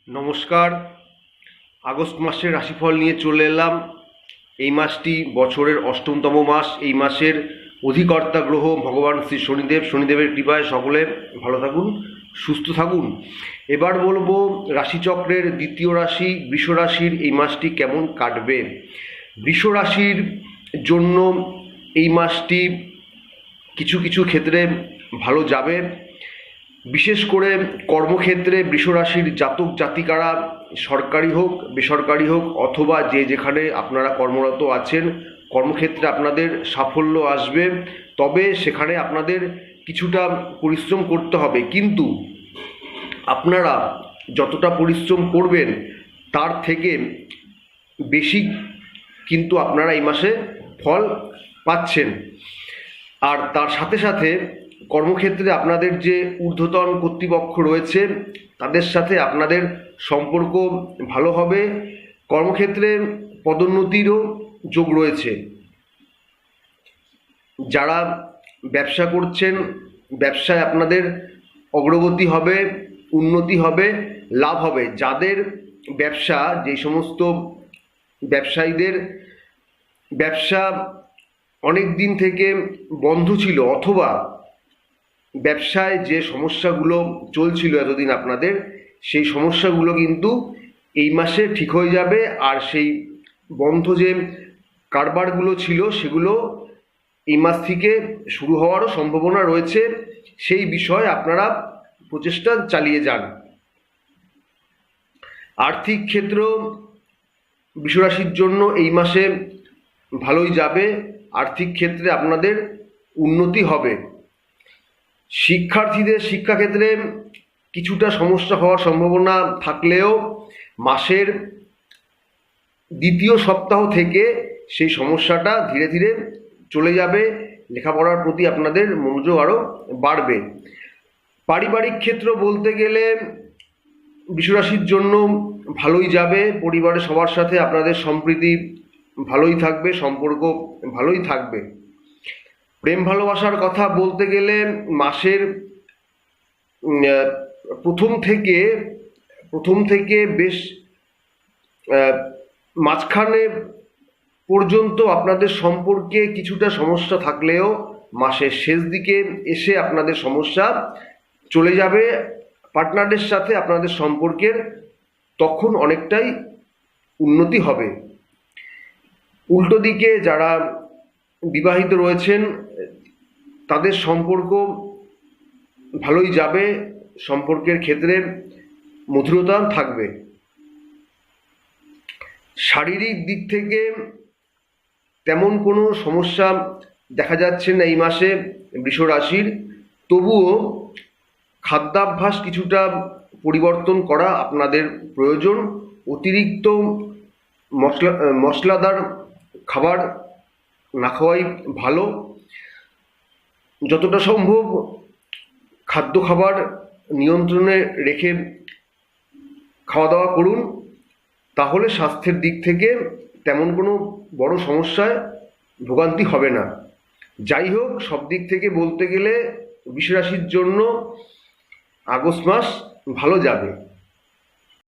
নমস্কার। আগস্ট মাসের রাশিফল নিয়ে চলে এলাম। এই মাসটি বছরের অষ্টমতম মাস। এই মাসের অধিকর্তা গ্রহ ভগবান শ্রী শনিদেব। শনিদেবের কৃপায় সকলে ভালো থাকুন, সুস্থ থাকুন। এবার বলবো রাশিচক্রের দ্বিতীয় রাশি বৃষ রাশির এই মাসটি কেমন কাটবে। বৃষ রাশির জন্য এই মাসটি কিছু কিছু ক্ষেত্রে ভালো যাবে। বিশেষ করে কর্মক্ষেত্রে বৃষরাশির জাতক জাতিকারা সরকারি হোক বেসরকারি হোক অথবা যে যেখানে আপনারা কর্মরত আছেন, কর্মক্ষেত্রে আপনাদের সাফল্য আসবে। তবে সেখানে আপনাদের কিছুটা পরিশ্রম করতে হবে, কিন্তু আপনারা যতটা পরিশ্রম করবেন তার থেকে বেশি কিন্তু আপনারা এই মাসে ফল পাচ্ছেন। আর তার সাথে সাথে কর্মক্ষেত্রে আপনাদের যে ঊর্ধ্বতন কর্তৃপক্ষ রয়েছে তাদের সাথে আপনাদের সম্পর্ক ভালো হবে। কর্মক্ষেত্রে পদোন্নতিরও যোগ রয়েছে। যারা ব্যবসা করছেন, ব্যবসায় আপনাদের অগ্রগতি হবে, উন্নতি হবে, লাভ হবে। যাদের ব্যবসা, যে সমস্ত ব্যবসায়ীদের ব্যবসা অনেক দিন থেকে বন্ধ ছিল অথবা ব্যবসায় যে সমস্যাগুলো চলছিল এতদিন আপনাদের, সেই সমস্যাগুলো কিন্তু এই মাসে ঠিক হয়ে যাবে। আর সেই বন্ধ যে কারবারগুলো ছিল সেগুলো এই মাস থেকে শুরু হওয়ারও সম্ভাবনা রয়েছে। সেই বিষয়ে আপনারা প্রচেষ্টা চালিয়ে যান। আর্থিক ক্ষেত্র বৃষরাশির জন্য এই মাসে ভালোই যাবে। আর্থিক ক্ষেত্রে আপনাদের উন্নতি হবে। শিক্ষার্থীদের শিক্ষাক্ষেত্রে কিছুটা সমস্যা হওয়ার সম্ভাবনা থাকলেও মাসের দ্বিতীয় সপ্তাহ থেকে সেই সমস্যাটা ধীরে ধীরে চলে যাবে। লেখাপড়ার প্রতি আপনাদের মনোযোগ আরও বাড়বে। পারিবারিক ক্ষেত্র বলতে গেলে বৃষরাশির জন্য ভালোই যাবে। পরিবারের সবার সাথে আপনাদের সম্প্রীতি ভালোই থাকবে, সম্পর্ক ভালোই থাকবে। প্রেম ভালোবাসার কথা বলতে গেলে মাসের প্রথম থেকে বেশ মাঝখানে পর্যন্ত আপনাদের সম্পর্কে কিছুটা সমস্যা থাকলেও মাসের শেষ দিকে এসে আপনাদের সমস্যা চলে যাবে। পার্টনারের সাথে আপনাদের সম্পর্কের তখন অনেকটাই উন্নতি হবে। উল্টো দিকে যারা বিবাহিত রয়েছেন তাদের সম্পর্ক ভালোই যাবে। সম্পর্কের ক্ষেত্রে মধুরতা থাকবে। শারীরিক দিক থেকে তেমন কোনো সমস্যা দেখা যাচ্ছে না এই মাসে বৃষ রাশির। তবুও খাদ্যাভ্যাস কিছুটা পরিবর্তন করা আপনাদের প্রয়োজন। অতিরিক্ত মশলাদার খাবার না খাওয়াই ভালো। যতটা সম্ভব খাদ্য খাবার নিয়ন্ত্রণে রেখে খাওয়া দাওয়া করুন, তাহলে স্বাস্থ্যের দিক থেকে তেমন কোনো বড় সমস্যায় ভোগান্তি হবে না। যাই হোক, সব দিক থেকে বলতে গেলে বৃষ রাশির জন্য আগস্ট মাস ভালো যাবে।